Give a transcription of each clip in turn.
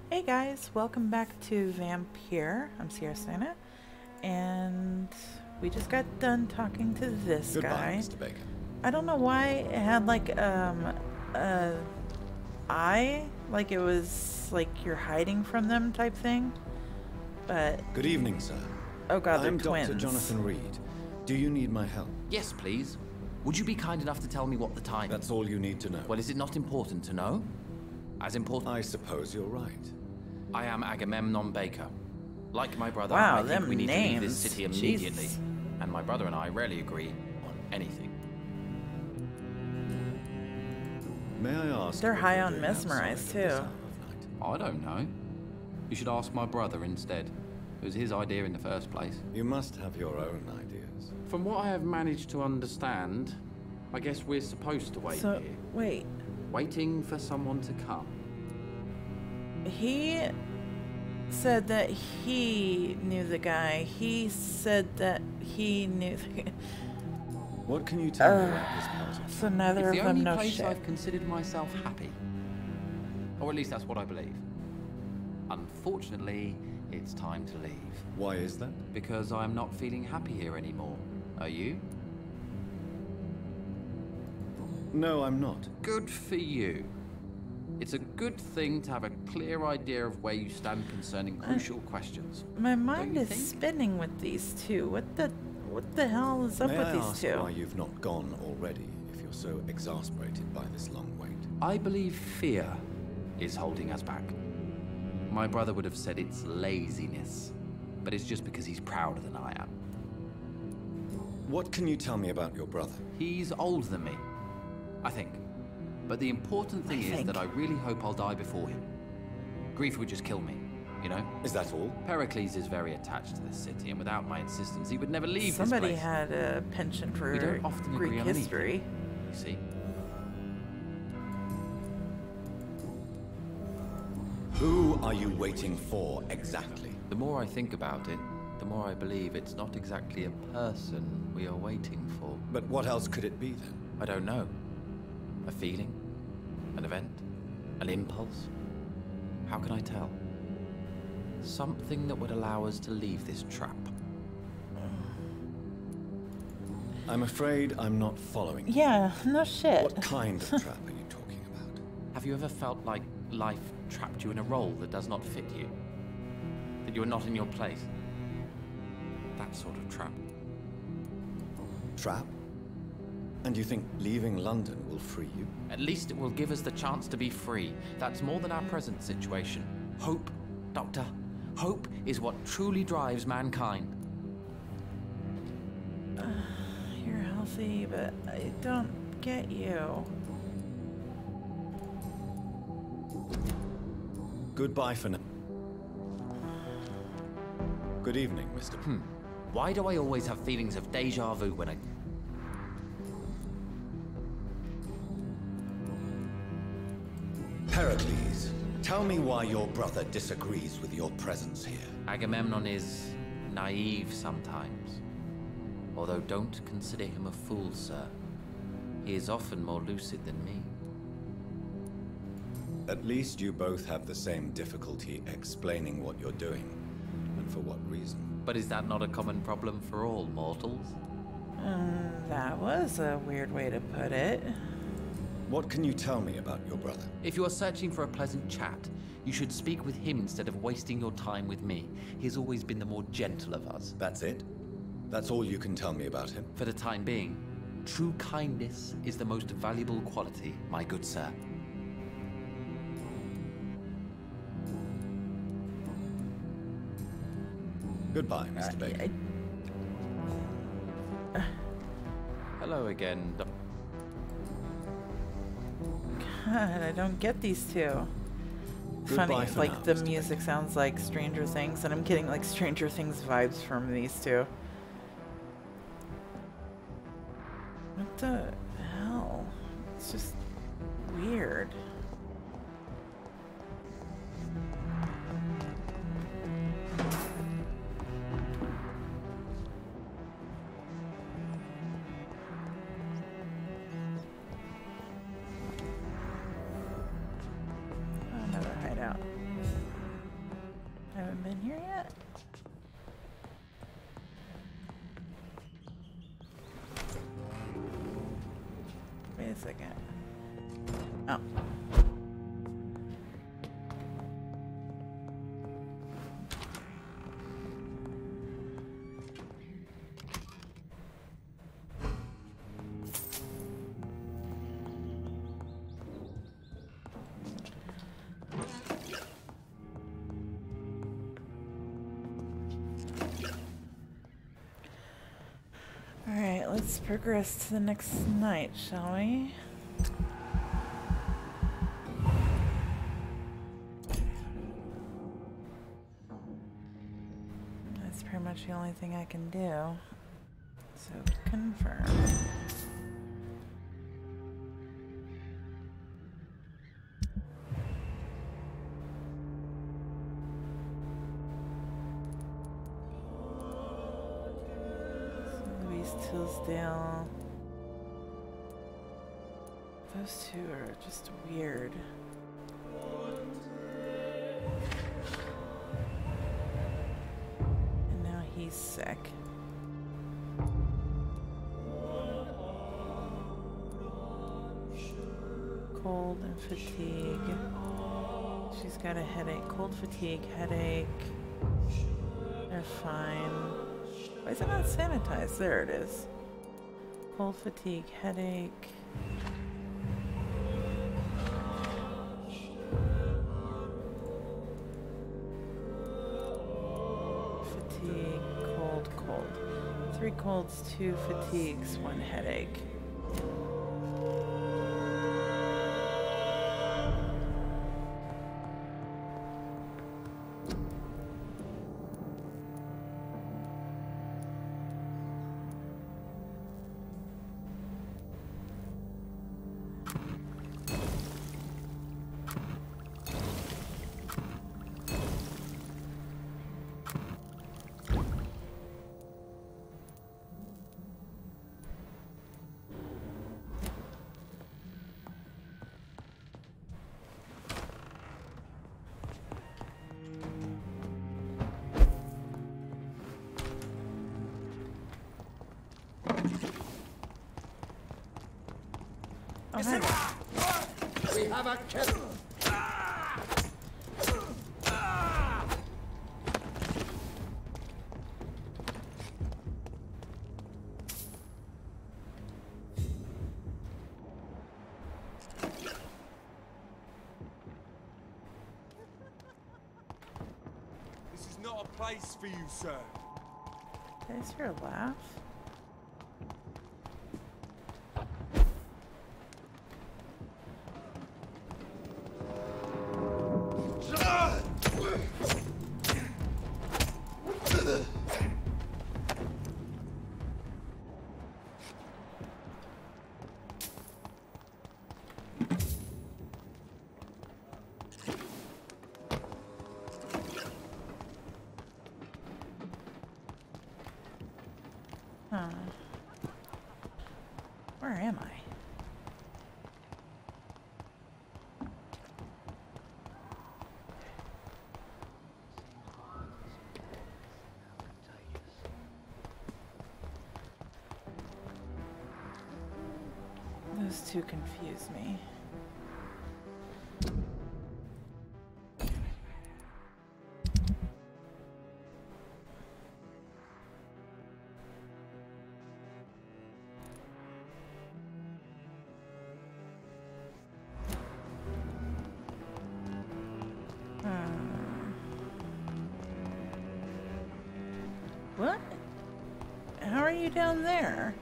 Hey guys, welcome back to Vampyr. I'm Ciarasteina, and we just got done talking to this Goodbye, guy. Mr. Baker. I don't know why it had like a eye, like it was like you're hiding from them type thing. But Good evening, sir. oh god, they're I'm twins. Dr. Jonathan Reed. Do you need my help? Yes, please. Would you be kind enough to tell me what the time is? That's all you need to know. Well, is it not important to know? As important. I suppose you're right. I am Agamemnon Baker. Like my brother, Wow, I think them we need to leave this names. city immediately. Jesus. And my brother and I rarely agree on anything. May I ask? They're what high you're on doing mesmerize, outside at this too. hour of night? I don't know. You should ask my brother instead. It was his idea in the first place. You must have your own ideas. From what I have managed to understand, I guess we're supposed to wait So here. wait, Waiting for someone to come. he said that he knew the guy. He said that he knew the guy. What can you tell me about this part of So neither It's of the them only know place shit. I've considered myself happy. Or at least that's what I believe. Unfortunately, it's time to leave. Why is that? Because I'm not feeling happy here anymore. Are you? No, I'm not. Good for you. It's a good thing to have a clear idea of where you stand concerning crucial questions. My mind you is think? spinning with these two. What the hell is up May with I these ask two? why you've not gone already, if you're so exasperated by this long wait? I believe fear is holding us back. My brother would have said it's laziness, but it's just because he's prouder than I am. What can you tell me about your brother? He's older than me, I think. But the important thing is that I really hope I'll die before him. Grief would just kill me, you know? Is that all? Pericles is very attached to this city, and without my insistence, he would never leave Somebody this place. had a penchant for We don't often agree Greek on history. anything, you see? Who are you waiting for exactly? The more I think about it, the more I believe it's not exactly a person we are waiting for. But what else could it be then? I don't know. A feeling? An event? An impulse? How can I tell? Something that would allow us to leave this trap. I'm afraid I'm not following you. Yeah, no shit. What kind of trap are you talking about? Have you ever felt like life trapped you in a role that does not fit you? That you are not in your place? That sort of trap. Trap? And you think leaving London will free you? At least it will give us the chance to be free. That's more than our present situation. Hope, Doctor. Hope is what truly drives mankind. You're healthy, but I don't get you. Goodbye for now. Good evening, Mr. Why do I always have feelings of deja vu when I... Pericles, tell me why your brother disagrees with your presence here. Agamemnon is naive sometimes. Although don't consider him a fool, sir. He is often more lucid than me. At least you both have the same difficulty explaining what you're doing, and for what reason. But is that not a common problem for all mortals? That was a weird way to put it. What can you tell me about your brother? If you are searching for a pleasant chat, you should speak with him instead of wasting your time with me. He has always been the more gentle of us. That's it? That's all you can tell me about him? For the time being, true kindness is the most valuable quality, my good sir. Goodbye, Mr. Baker. Hello again, God, I don't get these two. Funny, Goodbye for like now, the Mr. music sounds like Stranger Things, and I'm getting like Stranger Things vibes from these two. What the hell? It's just weird. Another hideout. haven't been here yet? Wait a second. Oh. Alright, let's progress to the next night, shall we? That's pretty much the only thing I can do. So, confirm. Hillsdale. Those two are just weird. And now he's sick. Cold and fatigue. She's got a headache. Cold, fatigue, headache. They're fine. Why is it not sanitized? There it is. Cold, fatigue, headache. Fatigue, cold, cold. 3 colds, 2 fatigues, 1 headache. Oh, hi. We have a kill. This is not a place for you, sir. Did I hear a laugh? Huh. Where am I? Those two confuse me. What? How are you down there?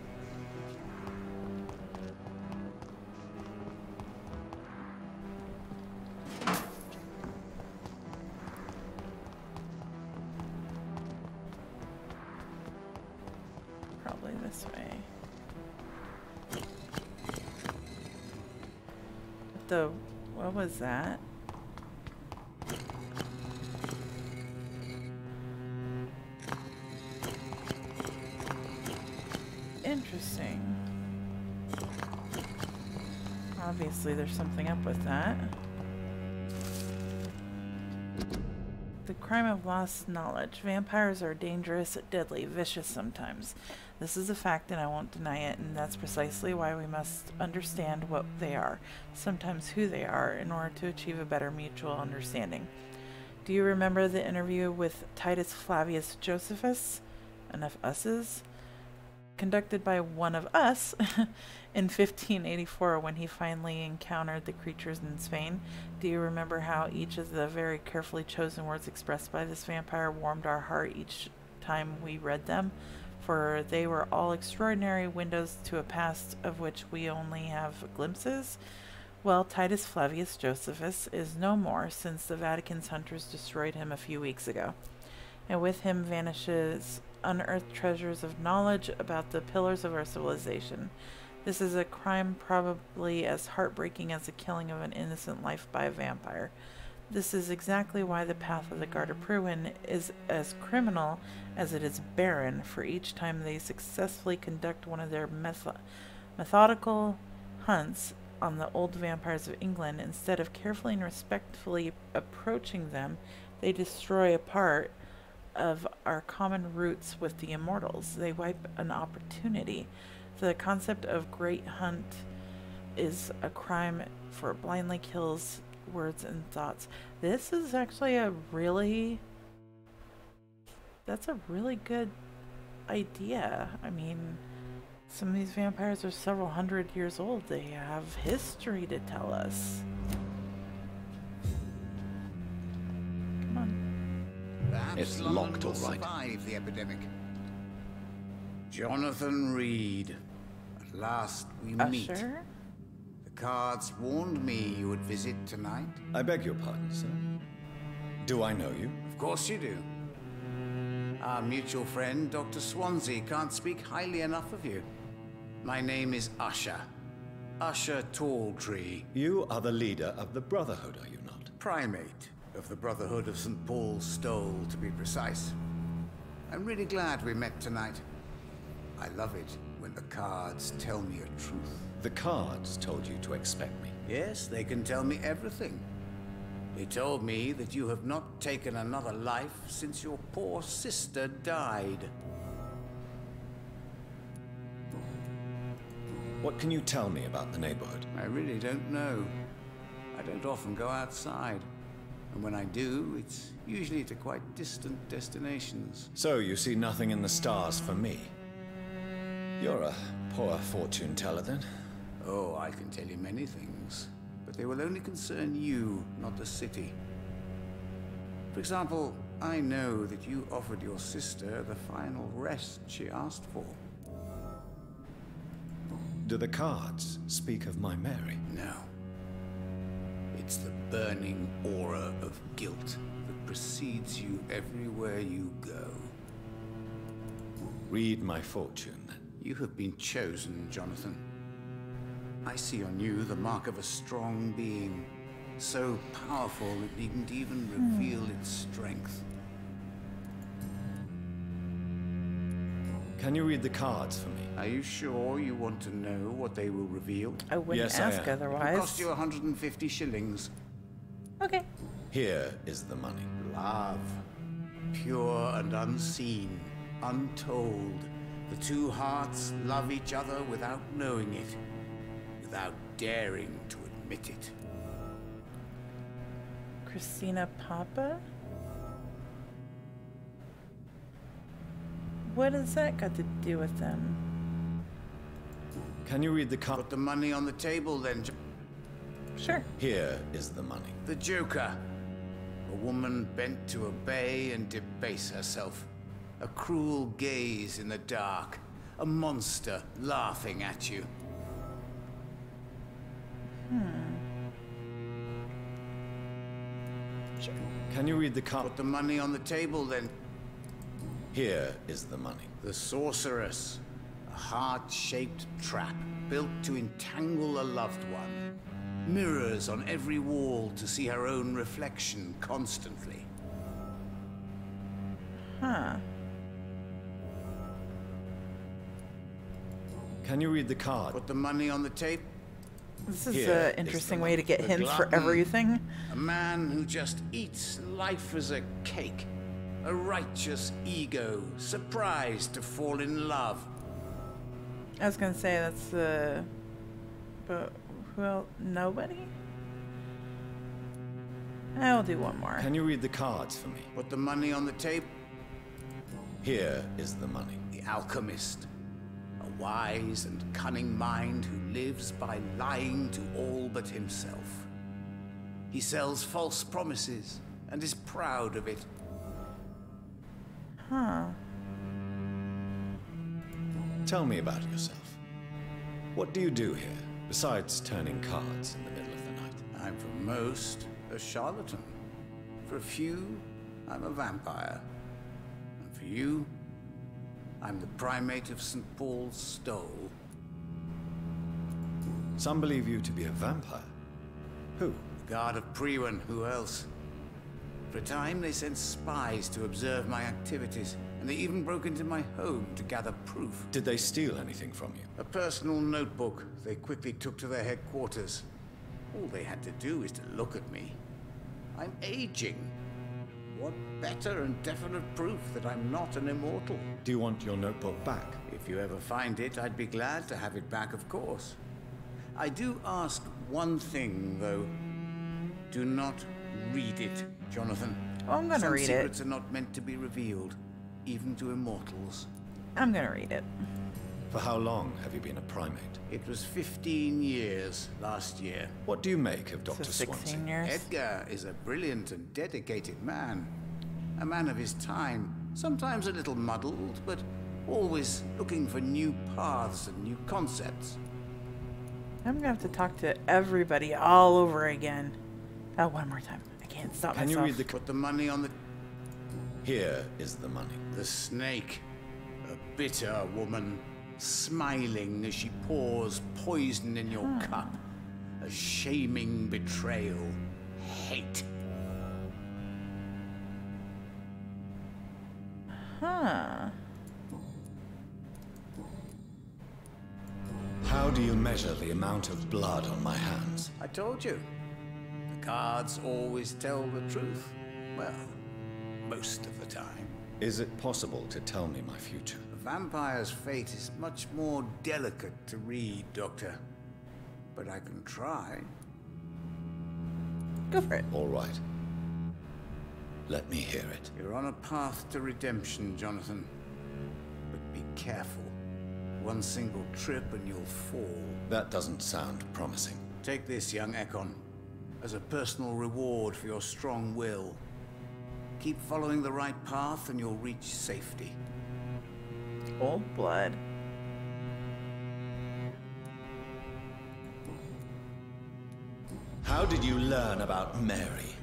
Probably this way. What was that? Interesting. Obviously there's something up with that. The crime of lost knowledge. Vampires are dangerous, deadly, vicious sometimes. This is a fact and I won't deny it, and that's precisely why we must understand what they are, sometimes who they are, in order to achieve a better mutual understanding. Do you remember the interview with Titus Flavius Josephus, enough us's, conducted by one of us in 1584 when he finally encountered the creatures in Spain? Do you remember how each of the very carefully chosen words expressed by this vampire warmed our heart each time we read them? For they were all extraordinary windows to a past of which we only have glimpses. Well, Titus Flavius Josephus is no more since the Vatican's hunters destroyed him a few weeks ago. And with him vanishes unearthed treasures of knowledge about the pillars of our civilization. This is a crime probably as heartbreaking as the killing of an innocent life by a vampire. This is exactly why the path of the Garda Pruin is as criminal as it is barren, for each time they successfully conduct one of their methodical hunts on the old vampires of England, instead of carefully and respectfully approaching them, they destroy a part of our common roots with the immortals. They wipe an opportunity. The concept of great hunt is a crime for blindly kills words and thoughts. This is actually that's a really good idea. I mean, some of these vampires are several hundred years old. They have history to tell us. Come on. Perhaps It's London locked, will all right. survive the epidemic. Jonathan Reed. At last we meet. Usher? The cards warned me you would visit tonight. I beg your pardon, sir. Do I know you? Of course you do. Our mutual friend, Dr. Swansea, can't speak highly enough of you. My name is Usher. Usher Talltree. You are the leader of the Brotherhood, are you not? Primate of the Brotherhood of St. Paul's Stole, to be precise. I'm really glad we met tonight. I love it when the cards tell me a truth. The cards told you to expect me. Yes, they can tell me everything. They told me that you have not taken another life since your poor sister died. What can you tell me about the neighborhood? I really don't know. I don't often go outside. And when I do, it's usually to quite distant destinations. So you see nothing in the stars for me? You're a poor fortune teller, then. Oh, I can tell you many things, but they will only concern you, not the city. For example, I know that you offered your sister the final rest she asked for. Do the cards speak of my Mary? No. It's the burning aura of guilt that precedes you everywhere you go. Read my fortune, then. You have been chosen, Jonathan. I see on you the mark of a strong being, so powerful it needn't even reveal its strength. Can you read the cards for me? Are you sure you want to know what they will reveal? I wouldn't Yes, I ask am. It will otherwise. cost you 150 shillings. Okay. Here is the money. Love. Pure and unseen, untold. The two hearts love each other without knowing it, without daring to admit it. Christina Papa? What has that got to do with them? Can you read the card? Put the money on the table then. Sure. Here is the money. The Joker. A woman bent to obey and debase herself. A cruel gaze in the dark. A monster laughing at you. Can you read the card? Put the money on the table then. Here is the money. The Sorceress. A heart-shaped trap built to entangle a loved one. Mirrors on every wall to see her own reflection constantly. Huh. Can you read the card? Put the money on the table. This is Here an is interesting the way to get The hints for glutton. everything. A man who just eats life as a cake. A righteous ego, surprised to fall in love. I was gonna say that's but well, nobody. I'll do one more. Can you read the cards for me? Put the money on the table. Here is the money. The alchemist. A wise and cunning mind who lives by lying to all but himself. He sells false promises and is proud of it. Huh. Tell me about yourself. What do you do here, besides turning cards in the middle of the night? I'm for most a charlatan. For a few, I'm a vampire. And for you, I'm the primate of St. Paul's Stole. Some believe you to be a vampire. Who? The guard of Priwen, who else? For a time, they sent spies to observe my activities, and they even broke into my home to gather proof. Did they steal anything from you? A personal notebook they quickly took to their headquarters. All they had to do is to look at me. I'm aging. What better and definite proof that I'm not an immortal? Do you want your notebook back? If you ever find it, I'd be glad to have it back, of course. I do ask one thing, though. Do not read it, Jonathan. Oh, I'm gonna Some read it. secrets are not meant to be revealed, even to immortals. I'm gonna read it. For how long have you been a primate? It was 15 years last year. What do you make of Dr. So 16 Swansea? years. Edgar is a brilliant and dedicated man. A man of his time, sometimes a little muddled, but always looking for new paths and new concepts. I'm gonna have to talk to everybody all over again. Oh, one more time. I can't stop Can you myself. read the... Put the money on the... Here is the money. The snake. A bitter woman, smiling as she pours poison in your cup. A shaming betrayal. Hate. Huh. How do you measure the amount of blood on my hands? I told you. The cards always tell the truth. Well, most of the time. Is it possible to tell me my future? A vampire's fate is much more delicate to read, Doctor. But I can try. Go for it. All right. Let me hear it. You're on a path to redemption, Jonathan. But be careful. One single trip and you'll fall. That doesn't sound promising. Take this, young Ekon, as a personal reward for your strong will. Keep following the right path and you'll reach safety. Old blood. How did you learn about Mary?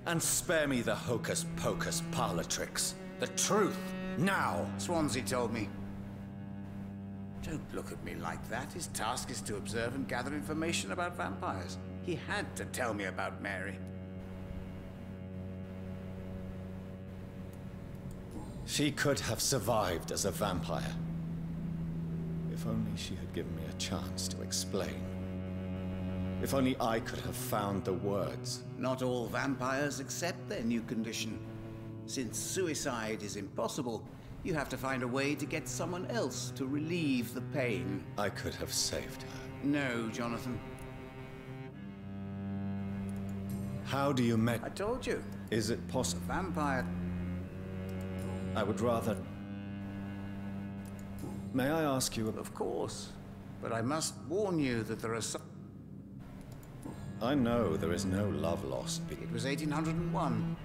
And spare me the hocus-pocus parlor tricks. The truth, now! Swansea told me. Don't look at me like that. His task is to observe and gather information about vampires. He had to tell me about Mary. She could have survived as a vampire. If only she had given me a chance to explain. If only I could have found the words. Not all vampires accept their new condition. Since suicide is impossible, you have to find a way to get someone else to relieve the pain. I could have saved her. No, Jonathan. How do you I told you. Is it possible? Vampire. I would rather... May I ask you... Of course. But I must warn you that there are some... I know there is no love lost. It was 1801.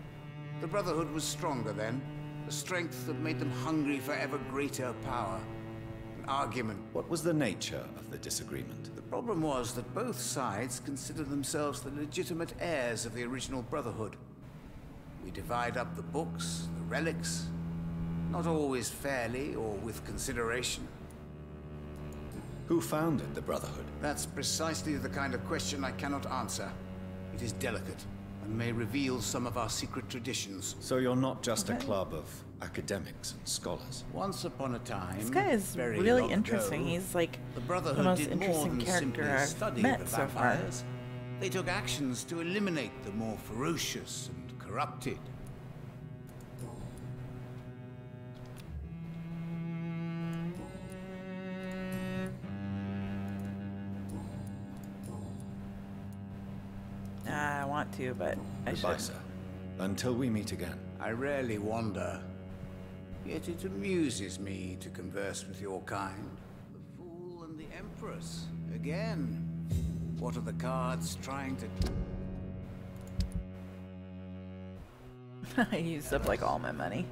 The Brotherhood was stronger then. A strength that made them hungry for ever greater power. An argument. What was the nature of the disagreement? The problem was that both sides considered themselves the legitimate heirs of the original Brotherhood. We divide up the books, the relics, not always fairly or with consideration. Who founded the Brotherhood? That's precisely the kind of question I cannot answer. It is delicate, and may reveal some of our secret traditions. So you're not just a club of academics and scholars. Once upon a time, This guy is very really long interesting. ago, He's like the the Brotherhood most did more interesting than character simply I've study met the so far. vampires. They took actions to eliminate the more ferocious and corrupted. I want to, but I Goodbye, should. sir. Until we meet again. I rarely wander, yet it amuses me to converse with your kind. The Fool and the Empress, again. What are the cards trying to... I used up like all my money.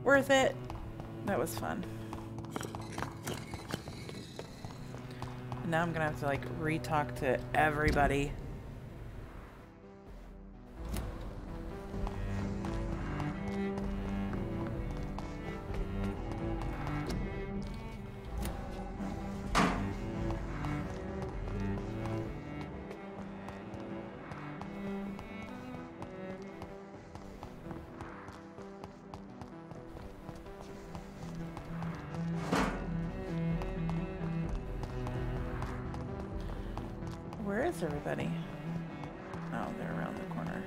Worth it. That was fun. And now I'm gonna have to like re-talk to everybody. Where is everybody? Oh, they're around the corner.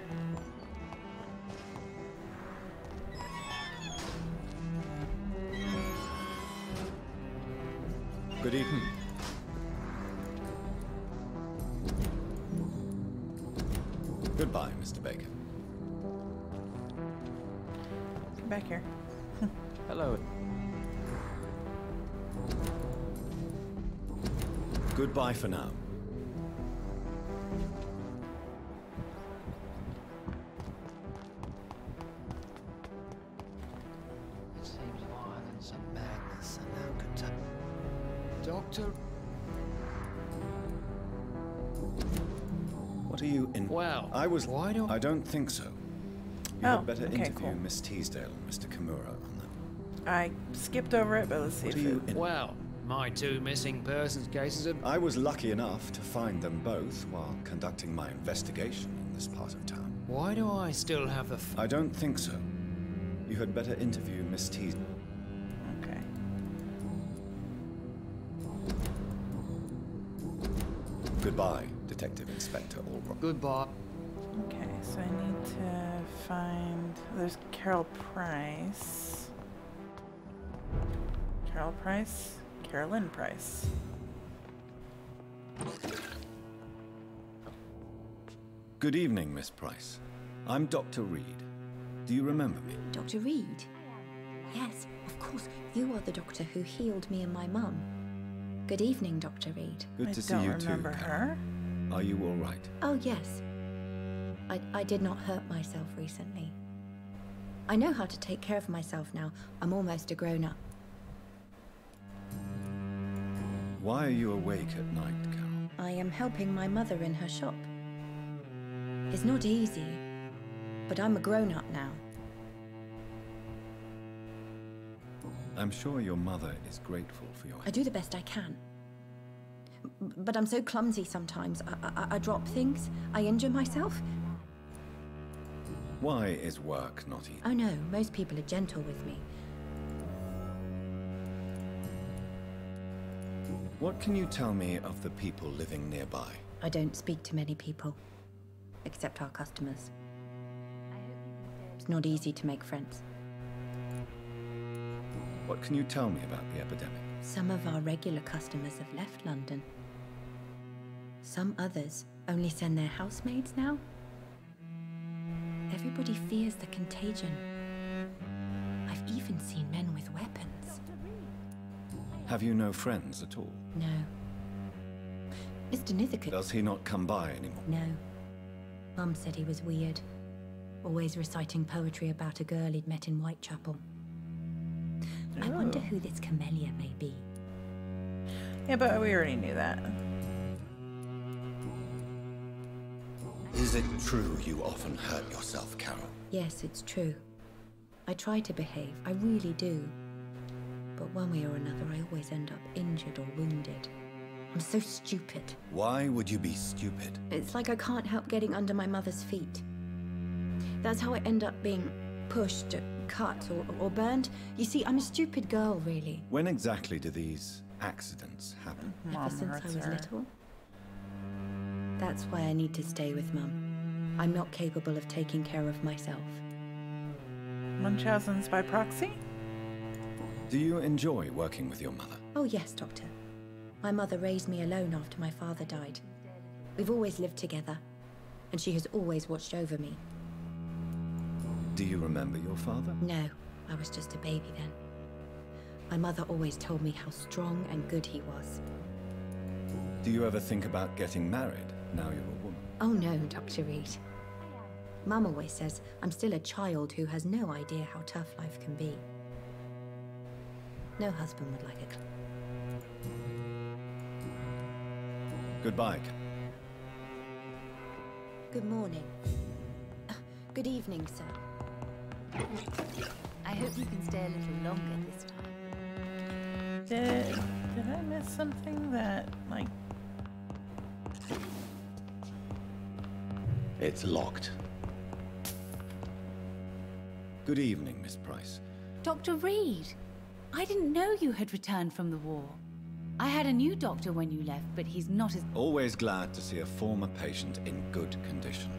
Good evening. Goodbye, Mr. Baker. Come back here. Hello. Goodbye for now. It seems violence and madness are now contained. Doctor, What are you in? well, why do I don't think so. You Oh, had better okay, interview cool. Miss Teasdale and Mr. Kimura on that. I skipped over it, but let's see What if are you it... in? Well, my two missing persons cases are... I was lucky enough to find them both while conducting my investigation in this part of town. Why do I still have the... I don't think so. You had better interview Miss Teasdale. Okay. Goodbye, Detective Inspector Albright. Goodbye. Okay, so I need to find... There's Carol Price. Carol Price? Carolyn Price. Good evening, Miss Price. I'm Dr. Reed. Do you remember me? Dr. Reed? Yes, of course. You are the doctor who healed me and my mum. Good evening, Dr. Reed. Good I to see don't you too, remember Carol. her. Are you all right? Oh, yes. I did not hurt myself recently. I know how to take care of myself now. I'm almost a grown-up. Why are you awake at night, Carol? I am helping my mother in her shop. It's not easy, but I'm a grown-up now. I'm sure your mother is grateful for your... I do the best I can. But I'm so clumsy sometimes. I drop things. I injure myself. Why is work not easy? Oh no, most people are gentle with me. What can you tell me of the people living nearby? I don't speak to many people, except our customers. It's not easy to make friends. What can you tell me about the epidemic? Some of our regular customers have left London. Some others only send their housemaids now. Everybody fears the contagion. I've even seen men with weapons. Have you no friends at all? No. Mr. Nithercote... Does he not come by anymore? No. Mum said he was weird. Always reciting poetry about a girl he'd met in Whitechapel. I wonder who this camellia may be. Yeah, but we already knew that. Is it true you often hurt yourself, Carol? Yes, it's true. I try to behave, I really do. But one way or another, I always end up injured or wounded. I'm so stupid. Why would you be stupid? It's like I can't help getting under my mother's feet. That's how I end up being pushed, cut, or burned. You see, I'm a stupid girl, really. When exactly do these accidents happen? Mom Ever since I hurts was her. little. That's why I need to stay with Mum. I'm not capable of taking care of myself. Munchausen's by proxy? Do you enjoy working with your mother? Oh yes, Doctor. My mother raised me alone after my father died. We've always lived together, and she has always watched over me. Do you remember your father? No, I was just a baby then. My mother always told me how strong and good he was. Do you ever think about getting married now you're a woman? Oh no, Dr. Reed. Mum always says I'm still a child who has no idea how tough life can be. No husband would like a... Goodbye. Good morning. Good evening, sir. I hope you can stay a little longer this time. Did I miss something that, like... It's locked. Good evening, Miss Price. Dr. Reed, I didn't know you had returned from the war. I had a new doctor when you left, but he's not as... Always glad to see a former patient in good condition.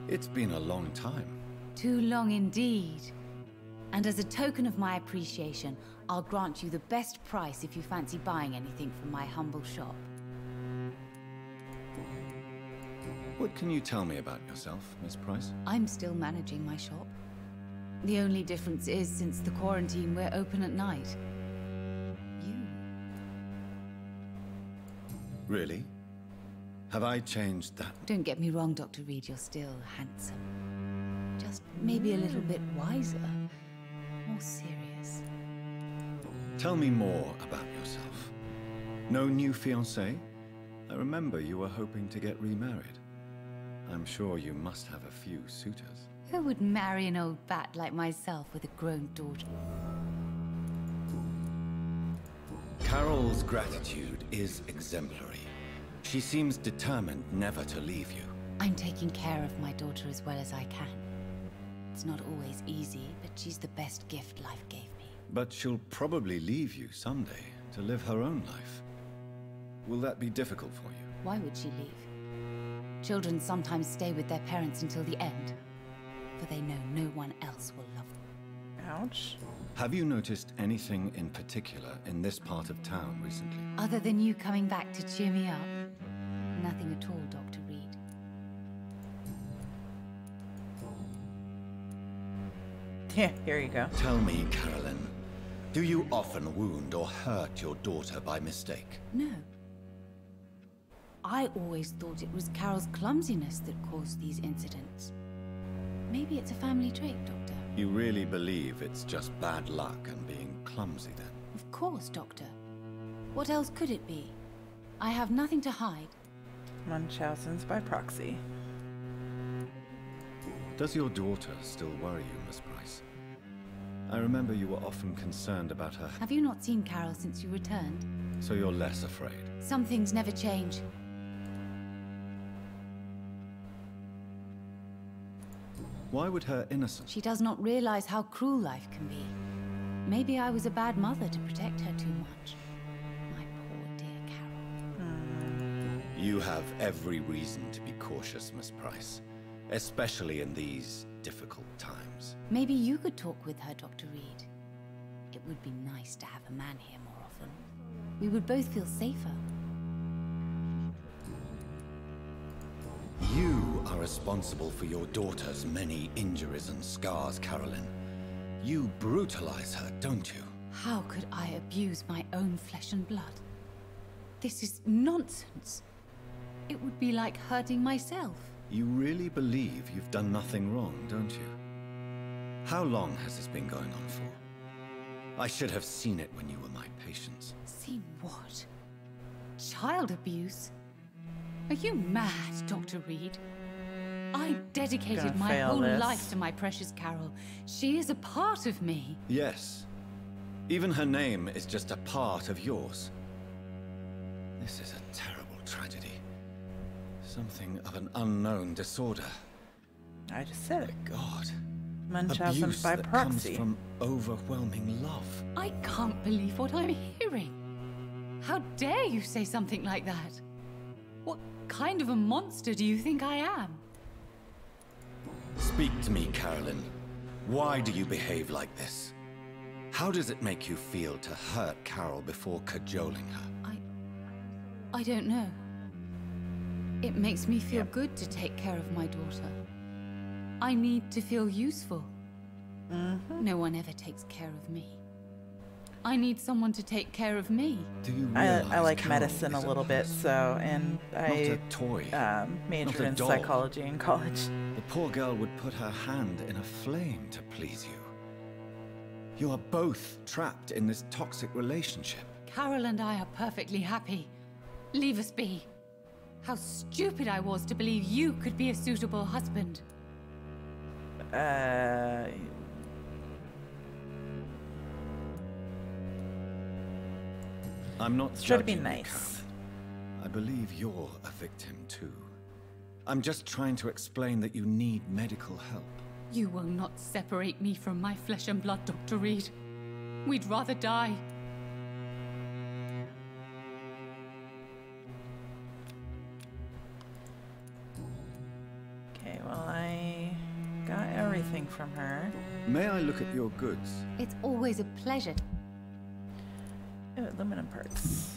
It's been a long time. Too long indeed. And as a token of my appreciation, I'll grant you the best price if you fancy buying anything from my humble shop. What can you tell me about yourself, Miss Price? I'm still managing my shop. The only difference is, since the quarantine, we're open at night. You? Really? Have I changed that? Don't get me wrong, Dr. Reed, you're still handsome. Just maybe a little bit wiser, more serious. Tell me more about yourself. No new fiancé? I remember you were hoping to get remarried. I'm sure you must have a few suitors. Who would marry an old bat like myself with a grown daughter? Carol's gratitude is exemplary. She seems determined never to leave you. I'm taking care of my daughter as well as I can. It's not always easy, but she's the best gift life gave me. But she'll probably leave you someday to live her own life. Will that be difficult for you? Why would she leave? Children sometimes stay with their parents until the end, for they know no one else will love them. Ouch. Have you noticed anything in particular in this part of town recently? Other than you coming back to cheer me up? Nothing at all, Dr. Reed. Yeah, here you go. Tell me, Carolyn, do you often wound or hurt your daughter by mistake? No. I always thought it was Carol's clumsiness that caused these incidents. Maybe it's a family trait, Doctor. You really believe it's just bad luck and being clumsy then? Of course, Doctor. What else could it be? I have nothing to hide. Munchausen's by proxy. Does your daughter still worry you, Miss Price? I remember you were often concerned about her, Have you not seen Carol since you returned? so you're less afraid. Some things never change. Why would her innocence? She does not realize how cruel life can be. Maybe I was a bad mother to protect her too much. My poor dear Carol. You have every reason to be cautious, Miss Price, especially in these difficult times. Maybe you could talk with her, Dr. Reed. It would be nice to have a man here more often. We would both feel safer. You are responsible for your daughter's many injuries and scars, Carolyn. You brutalize her, don't you? How could I abuse my own flesh and blood? This is nonsense. It would be like hurting myself. You really believe you've done nothing wrong, don't you? How long has this been going on for? I should have seen it when you were my patients. See what? Child abuse? Are you mad, Dr. Reed? I dedicated Gonna my fail whole this. life to my precious Carol. She is a part of me. Yes. Even her name is just a part of yours. This is a terrible tragedy. Something of an unknown disorder. I just said it. God. Munchausen Abuse by that proxy. comes from overwhelming love. I can't believe what I'm hearing. How dare you say something like that? What kind of a monster do you think I am? Speak to me, Carolyn. Why do you behave like this? How does it make you feel to hurt Carol before cajoling her? I don't know. It makes me feel good to take care of my daughter. I need to feel useful. No one ever takes care of me. I need someone to take care of me. Do you I like Carol medicine a is little bit, so, and not I a toy, majored not a in doll. psychology in college. The poor girl would put her hand in a flame to please you. You are both trapped in this toxic relationship. Carol and I are perfectly happy. Leave us be. How stupid I was to believe you could be a suitable husband. I'm not Try to be judging you, nice. Carolyn. I believe you're a victim too. I'm just trying to explain that you need medical help. You will not separate me from my flesh and blood, Dr. Reed. We'd rather die. Okay, well, I got everything from her. May I look at your goods? It's always a pleasure. Oh, aluminum parts.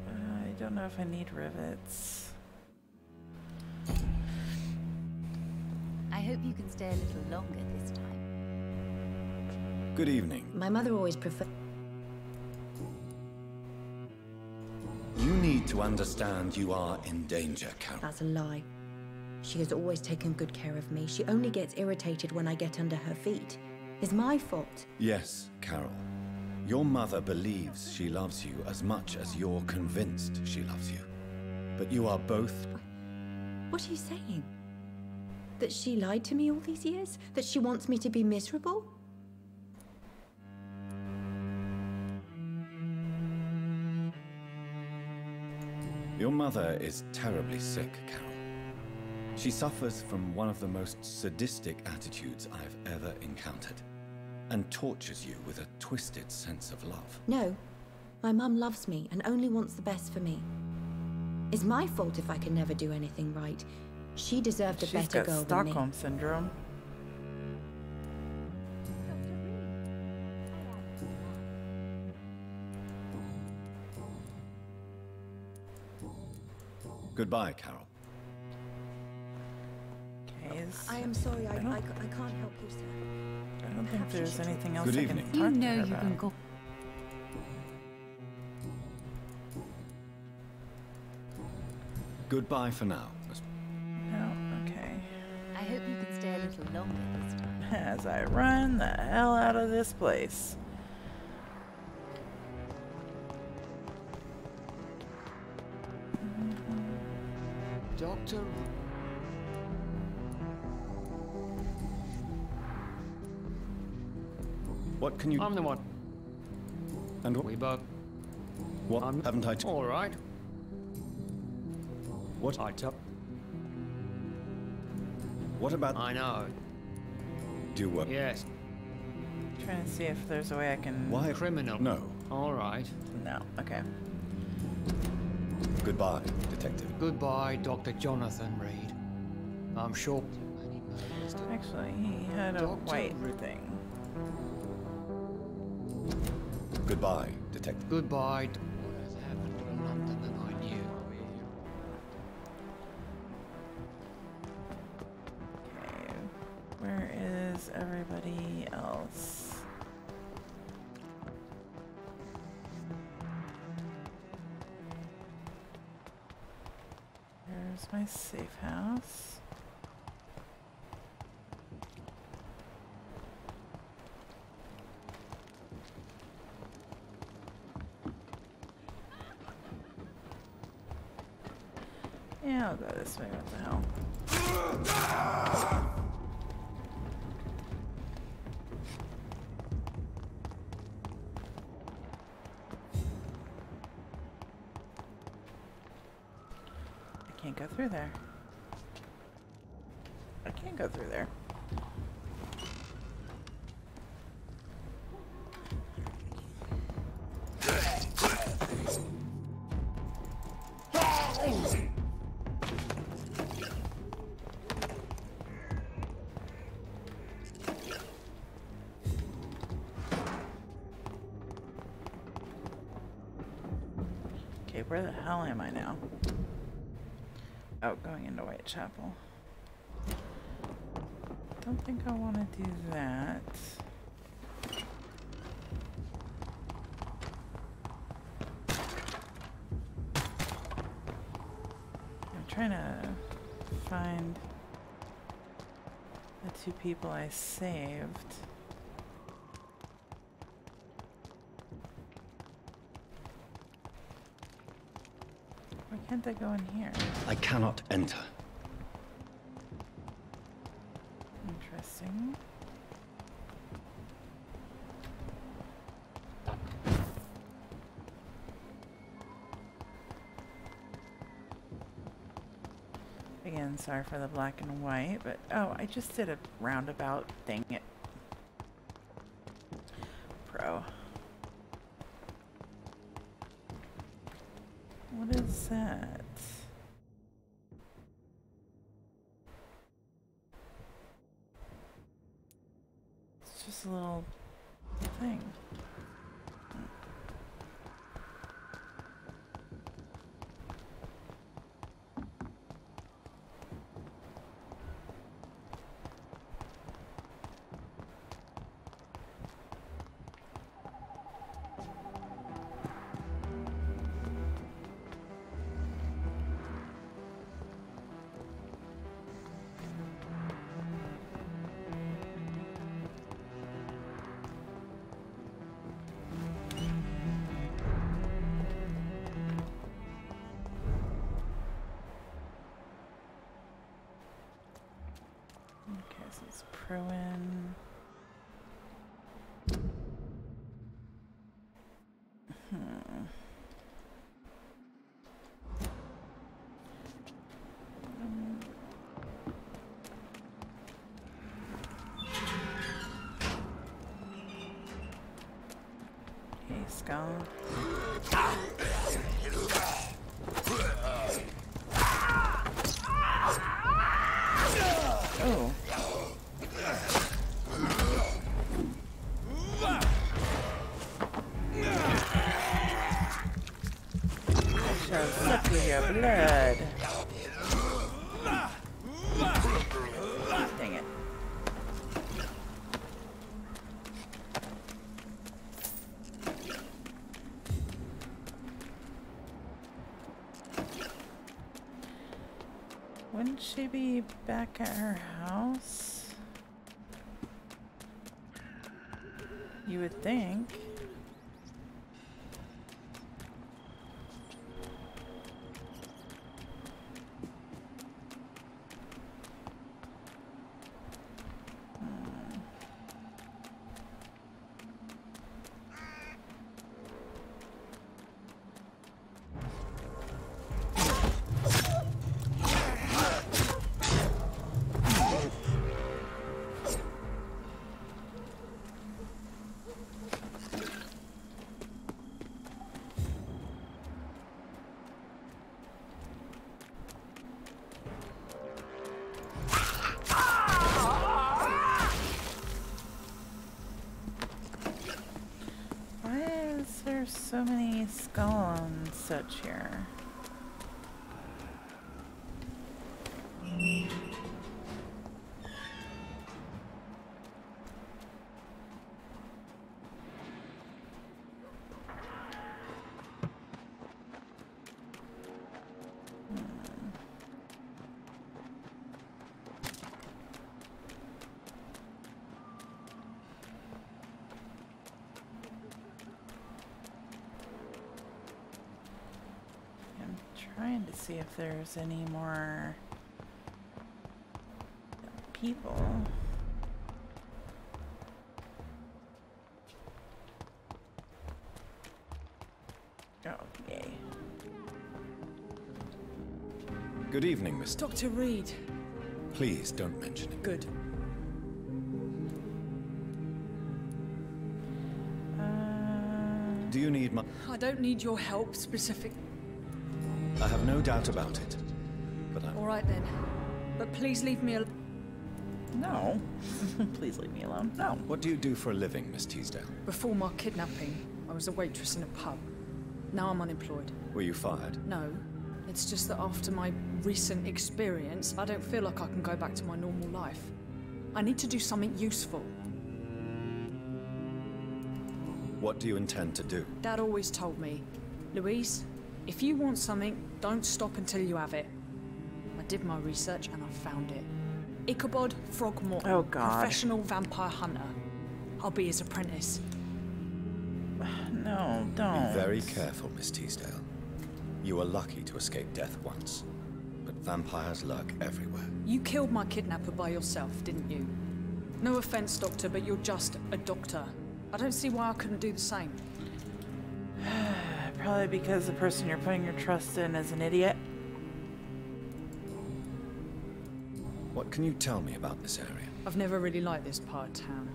I don't know if I need rivets. I hope you can stay a little longer this time. Good evening. My mother always preferred... You need to understand you are in danger, Carol. That's a lie. She has always taken good care of me. She only gets irritated when I get under her feet. It's my fault. Yes, Carol. Your mother believes she loves you as much as you're convinced she loves you. But you are both... What are you saying? That she lied to me all these years? That she wants me to be miserable? Your mother is terribly sick, Carol. She suffers from one of the most sadistic attitudes I've ever encountered, and tortures you with a twisted sense of love. No. My mum loves me and only wants the best for me. It's my fault if I can never do anything right. She deserved a She's better got girl than me. Stockholm syndrome. Goodbye, Carol. Okay, I am sorry, I don't- can't help you, sir. I don't think Perhaps you there's should- anything else Good I evening. can You talk to know her you about. can go. Goodbye for now. No, okay. I hope you can stay a little longer this time. As I run the hell out of this place. Doctor... What can you... I'm the one. And We both... what I'm... haven't I... All right. What... I tell... What about... I know. Do what? Yes. Trying to see if there's a way I can... Why? Criminal. No. All right. No, okay. Goodbye, Detective. Goodbye, Dr. Jonathan Reed. I'm sure... Actually, he had a Doctor white Rick. thing. Goodbye, Detective. Goodbye. What has happened to London than I knew? Okay. Where is everybody else? Here's my safe house. Yeah, I'll go this way. What the hell? can't go through there. I can't go through there. Okay, where the hell am I now? Oh, going into Whitechapel. Don't think I want to do that. I'm trying to find the two people I saved. Why can't I go in here? I cannot enter. Interesting. Again, sorry for the black and white, but oh, I just did a roundabout thing. Pro. What is that? It's just a little thing. Okay, so it's Proin. Okay, skull. Oh. I shall suck with your blood. Dang it. Wouldn't she be back at her house? You would think. There's so many skulls and such here. Trying to see if there's any more people. Oh, yay. Good evening, Miss. Dr. Reed. Please don't mention it. Good. Do you need my... I don't need your help, specific. I have no doubt about it. But All right then. But please leave me alone. No. Please leave me alone. No. what do you do for a living, Miss Teasdale? Before my kidnapping, I was a waitress in a pub. Now I'm unemployed. Were you fired? No. It's just that after my recent experience, I don't feel like I can go back to my normal life. I need to do something useful. What do you intend to do? Dad always told me, Louise, if you want something, don't stop until you have it. I did my research and I found it. Ichabod Frogmore. Oh, God. Professional vampire hunter. I'll be his apprentice. No, don't. Be very careful, Miss Teasdale. You were lucky to escape death once, but vampires lurk everywhere. You killed my kidnapper by yourself, didn't you? No offense, Doctor, but you're just a doctor. I don't see why I couldn't do the same. Probably because the person you're putting your trust in is an idiot. What can you tell me about this area? I've never really liked this part of town.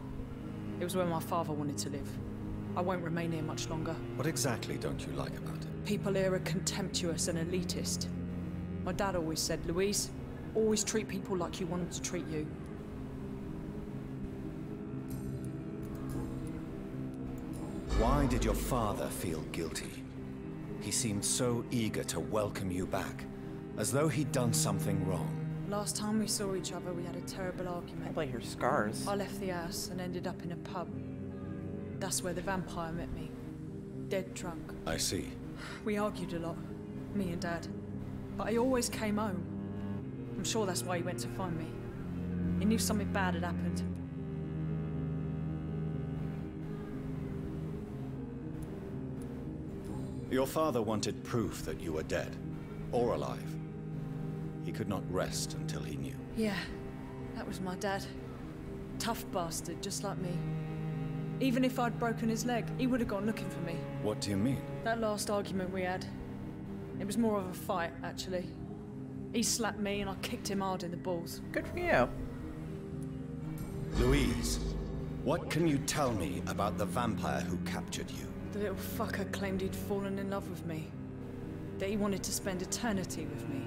It was where my father wanted to live. I won't remain here much longer. What exactly don't you like about it? People here are contemptuous and elitist. My dad always said, Louise, always treat people like you want them to treat you. Why did your father feel guilty? He seemed so eager to welcome you back, as though he'd done something wrong. Last time we saw each other, we had a terrible argument. Probably your scars. I left the house and ended up in a pub. That's where the vampire met me. Dead drunk. I see. We argued a lot, me and Dad. But he always came home. I'm sure that's why he went to find me. He knew something bad had happened. Your father wanted proof that you were dead, or alive. He could not rest until he knew. Yeah, that was my dad. Tough bastard, just like me. Even if I'd broken his leg, he would have gone looking for me. What do you mean? That last argument we had, it was more of a fight, actually. He slapped me and I kicked him hard in the balls. Good for you. Louise, what can you tell me about the vampire who captured you? The little fucker claimed he'd fallen in love with me. That he wanted to spend eternity with me.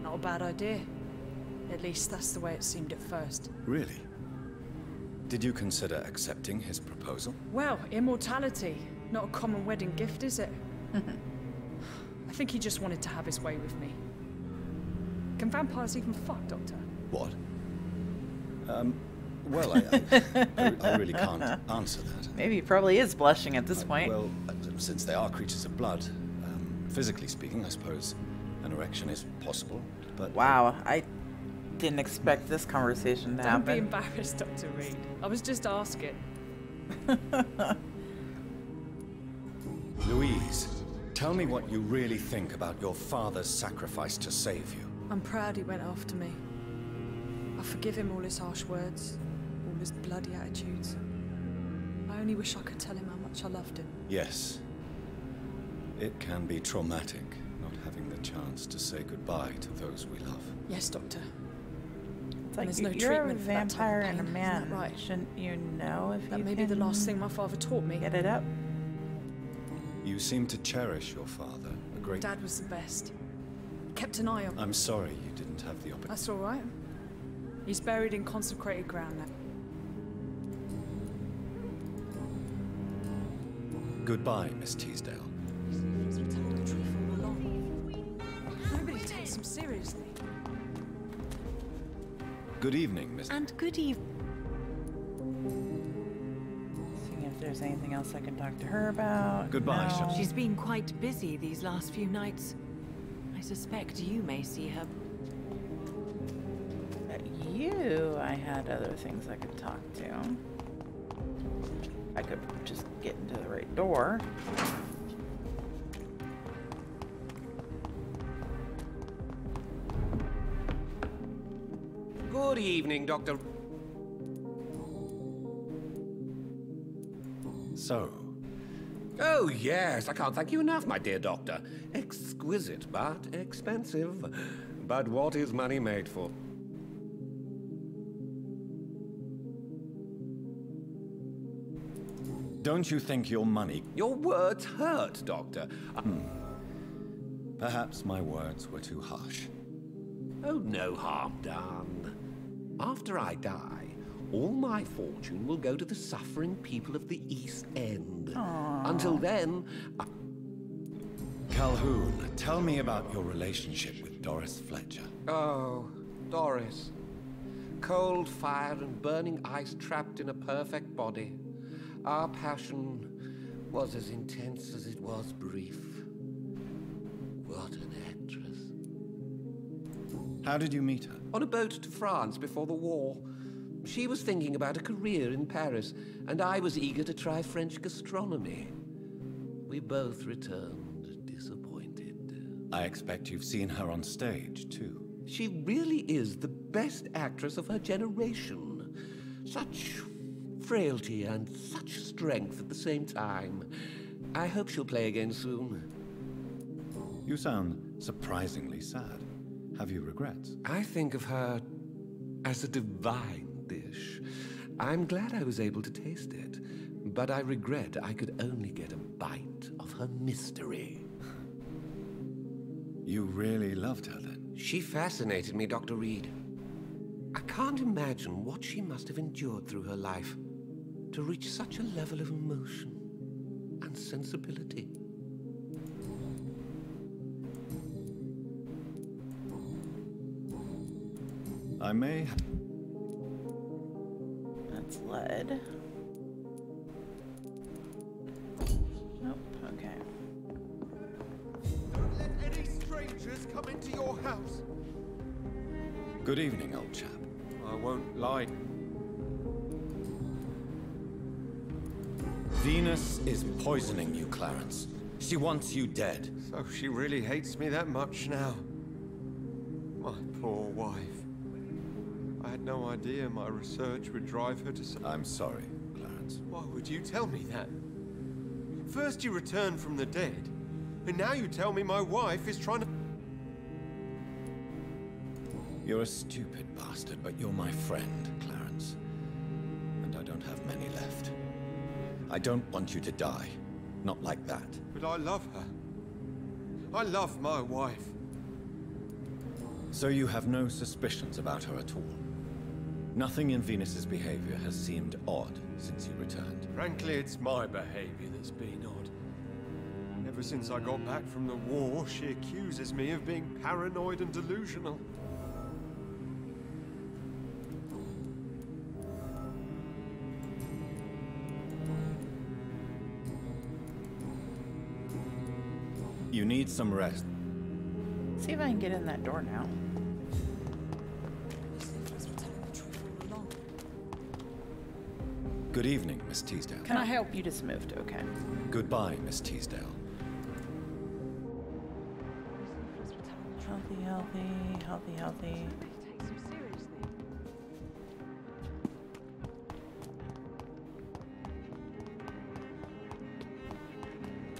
Not a bad idea. At least that's the way it seemed at first. Really? Did you consider accepting his proposal? Well, immortality. Not a common wedding gift, is it? I think he just wanted to have his way with me. Can vampires even fuck, Doctor? What? Well, I really can't answer that. Maybe he probably is blushing at this point. Well, since they are creatures of blood, physically speaking, I suppose an erection is possible, but... Wow, I didn't expect this conversation to happen. Don't be embarrassed, Dr. Reed. I was just asking. Louise, tell me what you really think about your father's sacrifice to save you. I'm proud he went after me. I forgive him all his harsh words, all his bloody attitudes. I only wish I could tell him how much I loved him. Yes. It can be traumatic, not having the chance to say goodbye to those we love. Yes, Doctor. It's like there's no you're a treatment for that type of vampire and a pain, man. isn't that right? Shouldn't you know if That you may be the can last thing my father taught me. get it up? You seem to cherish your father a great... Dad was the best. He kept an eye on me. I'm sorry you didn't have the opportunity. That's all right. He's buried in consecrated ground now. Goodbye, Miss Teasdale. He's been telling the truth all along. Nobody takes him seriously. Good evening, Miss... And good evening. Seeing if there's anything else I can talk to her about. Goodbye, No. Charlotte. She's been quite busy these last few nights. I suspect you may see her. I had other things I could talk to. I could just get into the right door. Good evening, Doctor. So, Oh, yes, I can't thank you enough, my dear Doctor. Excuse exquisite, but expensive. But what is money made for? Don't you think your money... Your words hurt, Doctor. Perhaps my words were too harsh. Oh, no harm done. After I die, all my fortune will go to the suffering people of the East End. Until then... Calhoun, tell me about your relationship with Doris Fletcher. Oh, Doris. Cold fire and burning ice trapped in a perfect body. Our passion was as intense as it was brief. What an actress. How did you meet her? On a boat to France before the war. She was thinking about a career in Paris, and I was eager to try French gastronomy. We both returned disappointed. I expect you've seen her on stage, too. She really is the best actress of her generation. Such frailty and such strength at the same time. I hope she'll play again soon. You sound surprisingly sad. Have you regrets? I think of her as a divine dish. I'm glad I was able to taste it, but I regret I could only get a bite of her mystery. You really loved her, then? She fascinated me, Dr. Reed. I can't imagine what she must have endured through her life to reach such a level of emotion and sensibility. I may... That's lead. Nope, okay. Don't let any strangers come into your house. Good evening, old chap. I won't lie. Venus is poisoning you, Clarence. She wants you dead. So she really hates me that much now. My poor wife. I had no idea my research would drive her to... I'm sorry, Clarence. Why would you tell me that? First you returned from the dead, and now you tell me my wife is trying to... You're a stupid bastard, but you're my friend, Clarence. And I don't have many left. I don't want you to die. Not like that. But I love her. I love my wife. So you have no suspicions about her at all? Nothing in Venus's behavior has seemed odd since you returned? Frankly, it's my behavior that's been odd. Ever since I got back from the war, she accuses me of being paranoid and delusional. You need some rest. See if I can get in that door now. Good evening, Miss Teasdale. Can I help? You just moved, okay. Goodbye, Miss Teasdale. Healthy, healthy, healthy, healthy.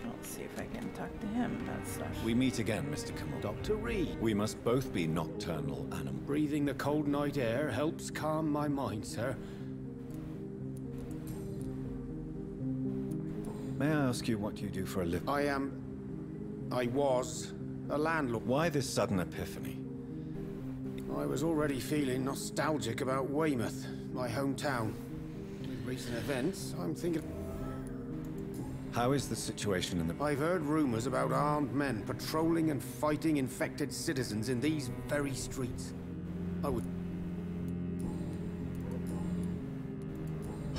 Let's see if I can talk to him about stuff. We meet again, Mr. Kimmel. Dr. Reed. We must both be nocturnal animals. Breathing the cold night air helps calm my mind, sir. May I ask you what you do for a living? I was a landlord. Why this sudden epiphany? I was already feeling nostalgic about Weymouth, my hometown. With recent events, I'm thinking... How is the situation in the... I've heard rumors about armed men patrolling and fighting infected citizens in these very streets. I would...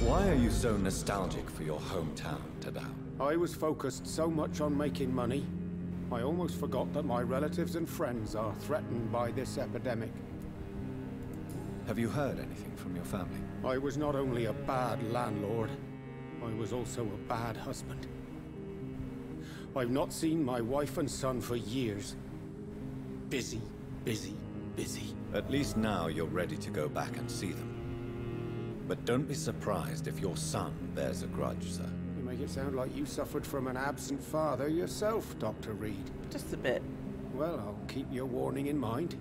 Why are you so nostalgic for your hometown, Tadao? I was focused so much on making money, I almost forgot that my relatives and friends are threatened by this epidemic. Have you heard anything from your family? I was not only a bad landlord, I was also a bad husband. I've not seen my wife and son for years. Busy, busy, busy. At least now you're ready to go back and see them. But don't be surprised if your son bears a grudge, sir. You make it sound like you suffered from an absent father yourself, Dr. Reed. Just a bit. Well, I'll keep your warning in mind.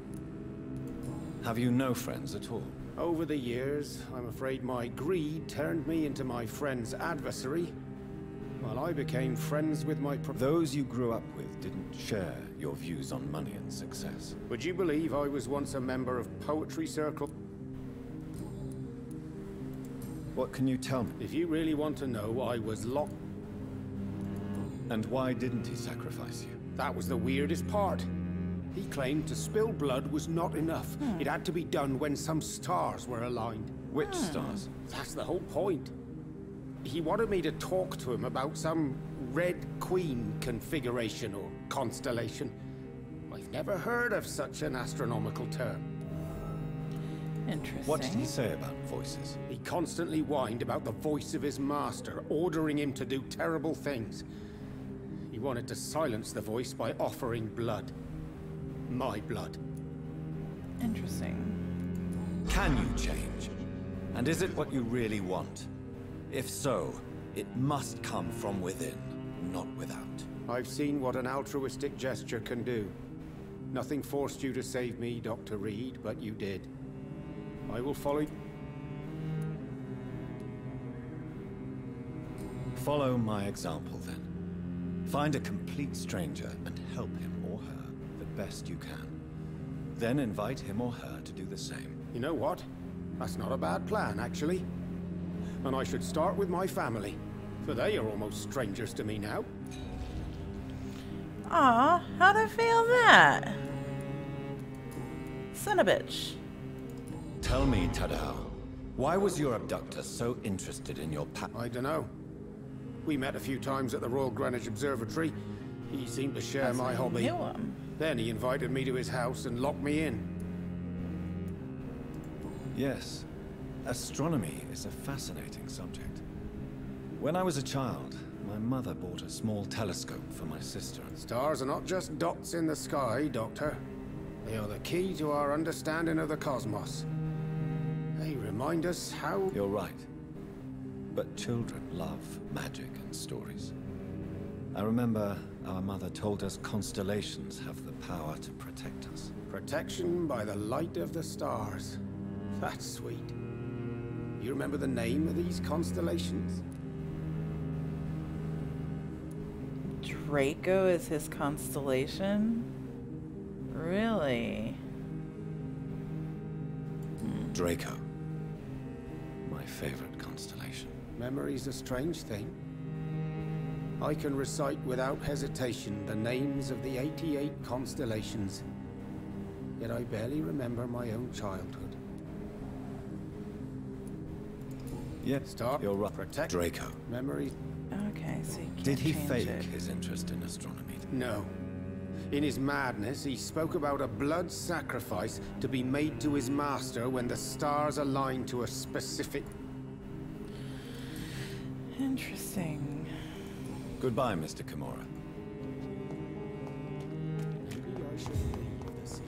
Have you no friends at all? Over the years, I'm afraid my greed turned me into my friend's adversary, while I became friends with my... Those you grew up with didn't share your views on money and success. Would you believe I was once a member of Poetry Circle? What can you tell me? If you really want to know, I was locked. And why didn't he sacrifice you? That was the weirdest part. He claimed to spill blood was not enough. It had to be done when some stars were aligned. Which stars? That's the whole point. He wanted me to talk to him about some Red Queen configuration or constellation. I've never heard of such an astronomical term. Interesting. What did he say about voices? He constantly whined about the voice of his master, ordering him to do terrible things. He wanted to silence the voice by offering blood. My blood. Interesting. Can you change? And is it what you really want? If so, it must come from within, not without. I've seen what an altruistic gesture can do. Nothing forced you to save me, Dr. Reed, but you did. I will follow... Follow my example, then. Find a complete stranger and help him or her the best you can. Then invite him or her to do the same. You know what? That's not a bad plan, actually. And I should start with my family, for they are almost strangers to me now. Aw, how'd I fail that? Son of a bitch. Tell me, Tadao, why was your abductor so interested in your I don't know. We met a few times at the Royal Greenwich Observatory. He seemed to share my hobby. Knew him. Then he invited me to his house and locked me in. Yes. Astronomy is a fascinating subject. When I was a child, my mother bought a small telescope for my sister. Stars are not just dots in the sky, Doctor. They are the key to our understanding of the cosmos. They remind us how... You're right. But children love magic and stories. I remember our mother told us constellations have the power to protect us. Protection by the light of the stars. That's sweet. You remember the name of these constellations? Draco is his constellation? Really? Draco. My favorite constellation. Memory's a strange thing. I can recite without hesitation the names of the 88 constellations. Yet I barely remember my own childhood. Yep, Stop. You're right. Protect. Draco. Memory. Okay, so you can't Did he change fake it. his interest in astronomy? No. In his madness, he spoke about a blood sacrifice to be made to his master when the stars align to a specific... Interesting. Goodbye, Mr. Kimura. Maybe I should leave the city.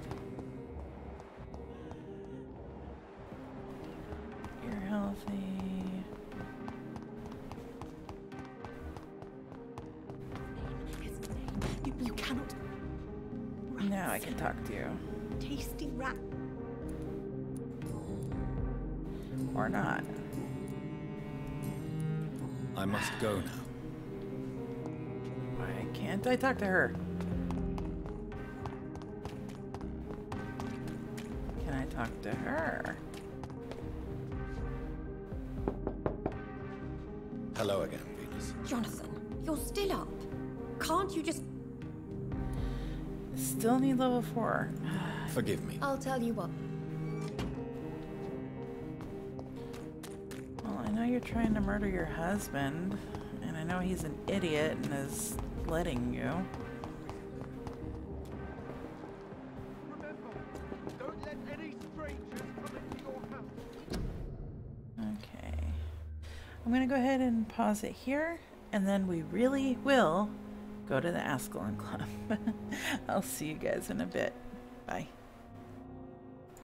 You're healthy. You cannot... Now I can talk to you. Tasty rat. Or not. I must go now. Why can't I talk to her? Can I talk to her? Hello again, Venus. Jonathan, you're still up. Can't you just... Still need level 4. Forgive me. I'll tell you what. Well, I know you're trying to murder your husband, and I know he's an idiot and is letting you. Okay. I'm gonna go ahead and pause it here, and then we really will go to the Ascalon Club. I'll see you guys in a bit. Bye.